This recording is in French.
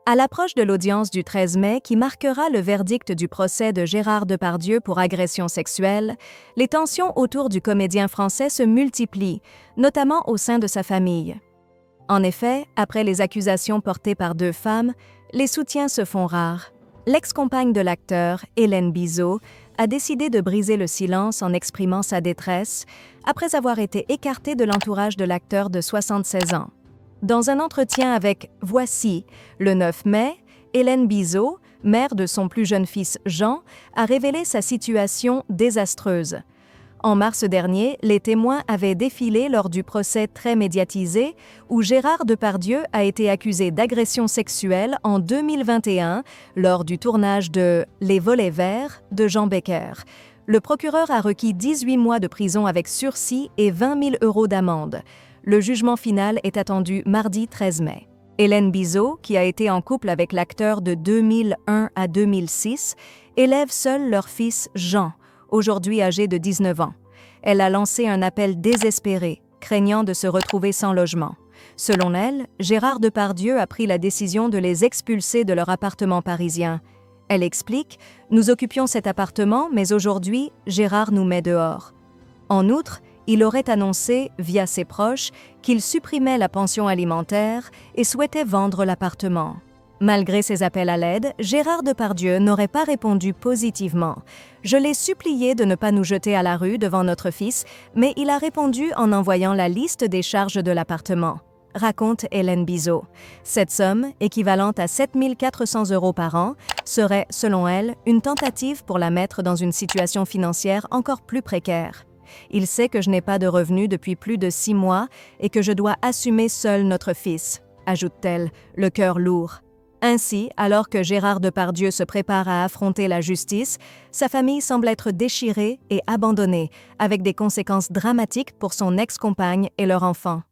À l'approche de l'audience du 13 mai qui marquera le verdict du procès de Gérard Depardieu pour agression sexuelle, les tensions autour du comédien français se multiplient, notamment au sein de sa famille. En effet, après les accusations portées par deux femmes, les soutiens se font rares. L'ex-compagne de l'acteur, Hélène Bizot, a décidé de briser le silence en exprimant sa détresse après avoir été écartée de l'entourage de l'acteur de 76 ans. Dans un entretien avec Voici, le 9 mai, Hélène Bizot, mère de son plus jeune fils Jean, a révélé sa situation désastreuse. En mars dernier, les témoins avaient défilé lors du procès très médiatisé où Gérard Depardieu a été accusé d'agression sexuelle en 2021 lors du tournage de Les Volets Verts de Jean Becker. Le procureur a requis 18 mois de prison avec sursis et 20 000 € d'amende. Le jugement final est attendu mardi 13 mai. Hélène Bizot, qui a été en couple avec l'acteur de 2001 à 2006, élève seule leur fils Jean, aujourd'hui âgé de 19 ans. Elle a lancé un appel désespéré, craignant de se retrouver sans logement. Selon elle, Gérard Depardieu a pris la décision de les expulser de leur appartement parisien. Elle explique « Nous occupions cet appartement, mais aujourd'hui, Gérard nous met dehors. » En outre, il aurait annoncé, via ses proches, qu'il supprimait la pension alimentaire et souhaitait vendre l'appartement. Malgré ses appels à l'aide, Gérard Depardieu n'aurait pas répondu positivement. « Je l'ai supplié de ne pas nous jeter à la rue devant notre fils, mais il a répondu en envoyant la liste des charges de l'appartement », raconte Hélène Bizot. Cette somme, équivalente à 7 400 € par an, serait, selon elle, une tentative pour la mettre dans une situation financière encore plus précaire. « Il sait que je n'ai pas de revenus depuis plus de 6 mois et que je dois assumer seul notre fils », ajoute-t-elle, le cœur lourd. Ainsi, alors que Gérard Depardieu se prépare à affronter la justice, sa famille semble être déchirée et abandonnée, avec des conséquences dramatiques pour son ex-compagne et leur enfant.